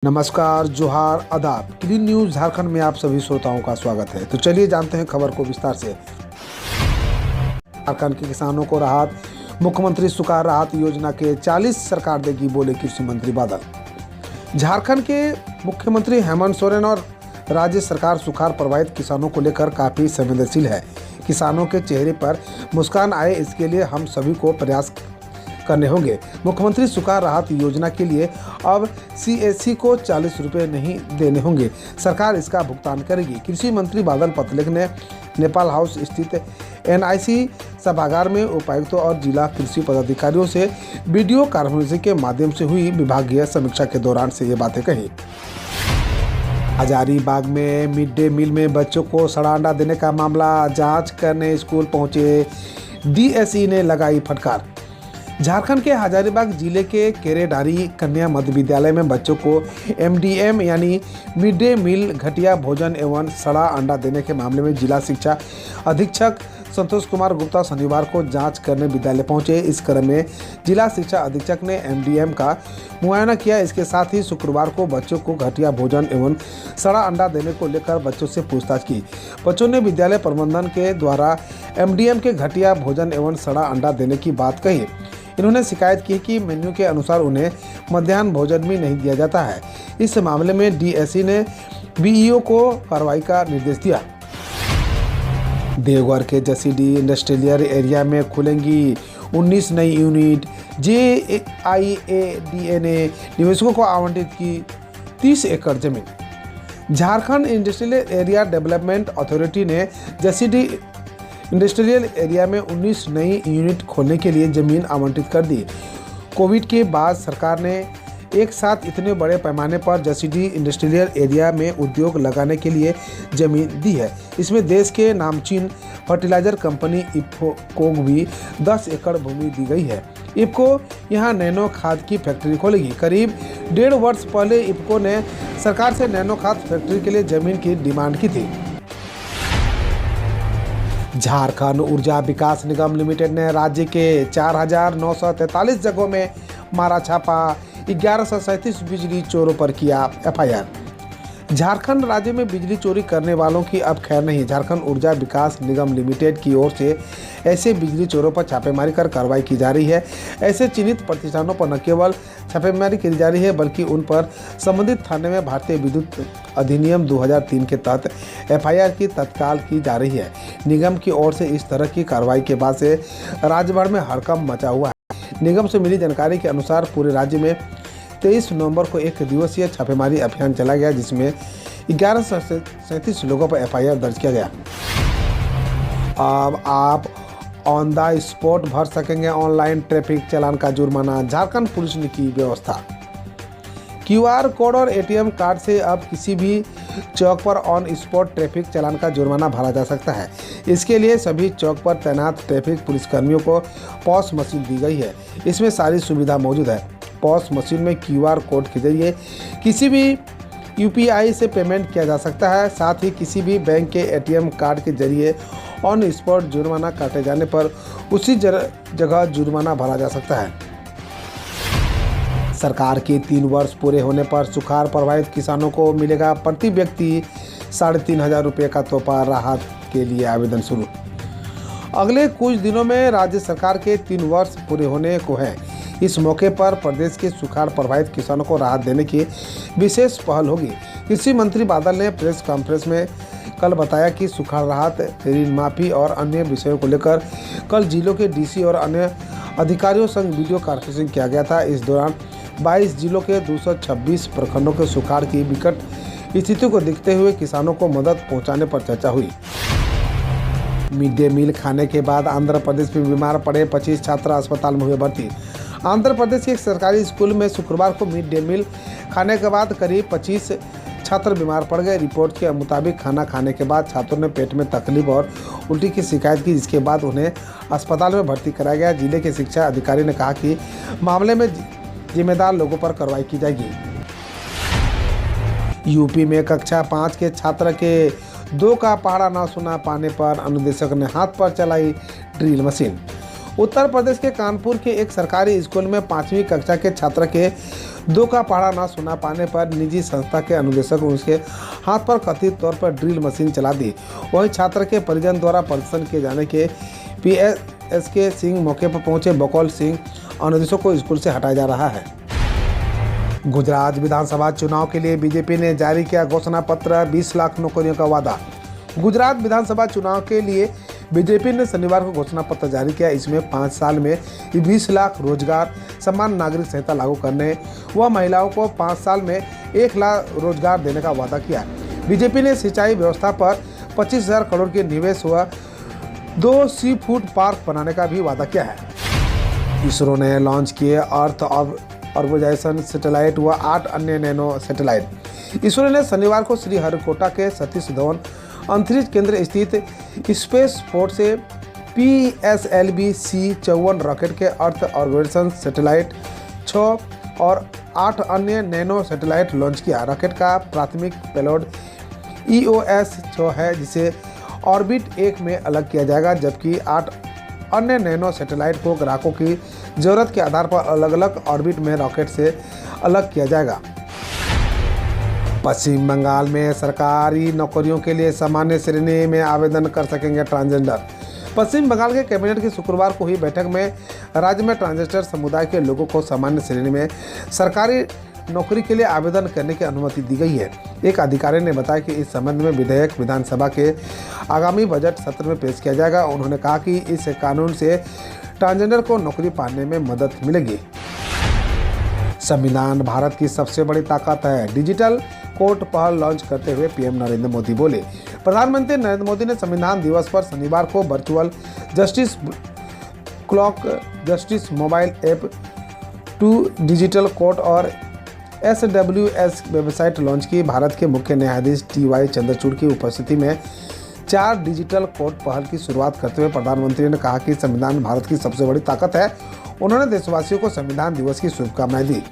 नमस्कार, जोहार, आदाब। क्लीन न्यूज झारखंड में आप सभी श्रोताओं का स्वागत है। तो चलिए जानते हैं खबर को विस्तार से। झारखंड के किसानों को राहत, मुख्यमंत्री सुखाड़ राहत योजना के 40 सरकार देगी, बोले कृषि मंत्री बादल। झारखंड के मुख्यमंत्री हेमंत सोरेन और राज्य सरकार सुखाड़ प्रभावित किसानों को लेकर काफी संवेदनशील है। किसानों के चेहरे पर मुस्कान आए, इसके लिए हम सभी को प्रयास करने होंगे। मुख्यमंत्री सुखाड़ राहत योजना के लिए अब सीएससी को 40 रुपये नहीं देने होंगे, सरकार इसका भुगतान करेगी। कृषि मंत्री बादल पत्रलेख ने नेपाल हाउस स्थित एनआईसी सभागार में उपायुक्तों और जिला कृषि पदाधिकारियों से वीडियो कॉन्फ्रेंसिंग के माध्यम से हुई विभागीय समीक्षा के दौरान से ये बातें कही। हजारीबाग में मिड डे मील में बच्चों को सड़ा अंडा देने का मामला जांच करने स्कूल पहुंचे डीएसई ने लगाई फटकार। झारखंड के हजारीबाग जिले के केरेडारी कन्या मध्य विद्यालय में बच्चों को एमडीएम यानी मिड डे मील घटिया भोजन एवं सड़ा अंडा देने के मामले में जिला शिक्षा अधीक्षक संतोष कुमार गुप्ता शनिवार को जांच करने विद्यालय पहुंचे। इस क्रम में जिला शिक्षा अधीक्षक ने एमडीएम का मुआयना किया। इसके साथ ही शुक्रवार को बच्चों को घटिया भोजन एवं सड़ा अंडा देने को लेकर बच्चों से पूछताछ की। बच्चों ने विद्यालय प्रबंधन के द्वारा एमडीएम के घटिया भोजन एवं सड़ा अंडा देने की बात कही। इन्होंने शिकायत की कि मेन्यू के अनुसार उन्हें मध्याह्न भोजन भी नहीं दिया जाता है। इस मामले में डीएसई ने बीईओ को कार्रवाई का निर्देश दिया। देवघर के जसीडी इंडस्ट्रियल एरिया में खुलेंगी 19 नई यूनिट। जेआईएडीए ने निवेशकों को आवंटित की 30 एकड़ जमीन। Jharkhand industrial area development authority ने जसीडी इंडस्ट्रियल एरिया में 19 नई यूनिट खोलने के लिए जमीन आवंटित कर दी। कोविड के बाद सरकार ने एक साथ इतने बड़े पैमाने पर जसीडी इंडस्ट्रियल एरिया में उद्योग लगाने के लिए जमीन दी है। इसमें देश के नामचीन फर्टिलाइजर कंपनी इफ्को को भी 10 एकड़ भूमि दी गई है। इफ्को यहां नैनो खाद की फैक्ट्री खोलेगी। करीब 1.5 वर्ष पहले इफ्को ने सरकार से नैनो खाद फैक्ट्री के लिए जमीन की डिमांड की थी। झारखंड ऊर्जा विकास निगम लिमिटेड ने राज्य के 4,943 जगहों में मारा छापा। 1137 बिजली चोरों पर किया एफआईआर। झारखंड राज्य में बिजली चोरी करने वालों की अब खैर नहीं। झारखंड ऊर्जा विकास निगम लिमिटेड की ओर से ऐसे बिजली चोरों पर छापेमारी कर कार्रवाई की जा रही है। ऐसे चिन्हित प्रतिष्ठानों पर न केवल छापेमारी की जा रही है, बल्कि उन पर संबंधित थाने में भारतीय विद्युत अधिनियम 2003 के तहत एफआईआर की तत्काल की जा रही है। निगम की ओर से इस तरह की कार्रवाई के बाद से राज्य भर में हड़कंप मचा हुआ है। निगम से मिली जानकारी के अनुसार पूरे राज्य में 23 नवंबर को एक दिवसीय छापेमारी अभियान चला गया, जिसमें 1137 लोगों पर एफआईआर दर्ज किया गया। अब आप ऑन द स्पॉट भर सकेंगे ऑनलाइन ट्रैफिक चालान का जुर्माना। झारखंड पुलिस ने की व्यवस्था। क्यूआर कोड और एटीएम कार्ड से अब किसी भी चौक पर ऑन स्पॉट ट्रैफिक चालान का जुर्माना भरा जा सकता है। इसके लिए सभी चौक पर तैनात ट्रैफिक पुलिसकर्मियों को पॉस मशीन दी गई है। इसमें सारी सुविधा मौजूद है। पॉस मशीन में क्यूआर कोड के जरिए किसी भी यूपीआई से पेमेंट किया जा सकता है। साथ ही किसी भी बैंक के एटीएम कार्ड के जरिए ऑन स्पॉट जुर्माना काटे जाने पर उसी जगह जुर्माना भरा जा सकता है। सरकार के 3 वर्ष पूरे होने पर सुखाड़ प्रभावित किसानों को मिलेगा प्रति व्यक्ति 3,500 रुपये का तोहफा। राहत के लिए आवेदन शुरू। अगले कुछ दिनों में राज्य सरकार के 3 वर्ष पूरे होने को है। इस मौके पर प्रदेश के सुखाड़ प्रभावित किसानों को राहत देने की विशेष पहल होगी। कृषि मंत्री बादल ने प्रेस कॉन्फ्रेंस में कल बताया कि सुखाड़ राहत, ऋण माफी और अन्य विषयों को लेकर कल जिलों के डीसी और अन्य अधिकारियों संग वीडियो कॉन्फ्रेंसिंग किया गया था। इस दौरान 22 जिलों के 226 प्रखंडों के सुखाड़ की विकट स्थिति को देखते हुए किसानों को मदद पहुंचाने पर चर्चा हुई। मिड डे मील खाने के बाद आंध्र प्रदेश में बीमार पड़े 25 छात्र अस्पताल में हुए भर्ती। आंध्र प्रदेश के एक सरकारी स्कूल में शुक्रवार को मिड डे मील खाने के बाद करीब 25 छात्र बीमार पड़ गए। रिपोर्ट के मुताबिक खाना खाने के बाद छात्रों ने पेट में तकलीफ और उल्टी की शिकायत की, जिसके बाद उन्हें अस्पताल में भर्ती कराया गया। जिले के शिक्षा अधिकारी ने कहा कि मामले में जिम्मेदार लोगों पर कार्रवाई की जाएगी। यूपी में कक्षा 5 के छात्र के 2 का पहाड़ा न सुना पाने पर अनुदेशक ने हाथ पर चलाई ड्रिल मशीन। उत्तर प्रदेश के कानपुर के एक सरकारी स्कूल में 5वीं कक्षा के छात्र के दो का पढ़ा ना सुना पाने पर निजी संस्था के अनुदेशक उसके हाथ पर कथित तौर पर ड्रिल मशीन चला दी। वहीं छात्र के परिजन द्वारा प्रदर्शन किए जाने के PSK सिंह मौके पर पहुंचे। बकौल सिंह अनुदेशक को स्कूल से हटाया जा रहा है। गुजरात विधानसभा चुनाव के लिए बीजेपी ने जारी किया घोषणा पत्र, 20 लाख नौकरियों का वादा। गुजरात विधानसभा चुनाव के लिए बीजेपी ने शनिवार को घोषणा पत्र जारी किया। इसमें 5 साल में 20 लाख रोजगार, समान नागरिक संहिता लागू करने व महिलाओं को 5 साल में 1 लाख रोजगार देने का वादा किया। बीजेपी ने सिंचाई व्यवस्था पर 25,000 करोड़ के निवेश व 2 सी फूड पार्क बनाने का भी वादा किया है। इसरो ने लॉन्च किए अर्थ ऑर्बिटाइजेशन सैटेलाइट व 8 अन्य नैनो सैटेलाइट। इसरो ने शनिवार को श्रीहरिकोटा के सतीश धवन अंतरिक्ष केंद्र स्थित स्पेस पोर्ट से PSLV-C54 रॉकेट के अर्थ ऑर्बिटेशन सैटेलाइट 6 और 8 अन्य नैनो सैटेलाइट लॉन्च किया। रॉकेट का प्राथमिक पेलोड EOS-6 है, जिसे ऑर्बिट 1 में अलग किया जाएगा, जबकि 8 अन्य नैनो सैटेलाइट को ग्राहकों की ज़रूरत के आधार पर अलग अलग ऑर्बिट में रॉकेट से अलग किया जाएगा। पश्चिम बंगाल में सरकारी नौकरियों के लिए सामान्य श्रेणी में आवेदन कर सकेंगे ट्रांसजेंडर। पश्चिम बंगाल के कैबिनेट की शुक्रवार को हुई बैठक में राज्य में ट्रांसजेंडर समुदाय के लोगों को सामान्य श्रेणी में सरकारी नौकरी के लिए आवेदन करने की अनुमति दी गई है। एक अधिकारी ने बताया कि इस संबंध में विधेयक विधानसभा के आगामी बजट सत्र में पेश किया जाएगा। उन्होंने कहा कि इस कानून से ट्रांसजेंडर को नौकरी पाने में मदद मिलेगी। संविधान भारत की सबसे बड़ी ताकत है, डिजिटल कोर्ट पहल लॉन्च करते हुए पीएम नरेंद्र मोदी बोले। प्रधानमंत्री नरेंद्र मोदी ने संविधान दिवस पर शनिवार को virtual justice clock, justice mobile app, 2 digital court और SWS वेबसाइट लॉन्च की। भारत के मुख्य न्यायाधीश TY चंद्रचूड़ की उपस्थिति में 4 डिजिटल कोर्ट पहल की शुरुआत करते हुए प्रधानमंत्री ने कहा कि संविधान भारत की सबसे बड़ी ताकत है। उन्होंने देशवासियों को संविधान दिवस की शुभकामनाएं दी।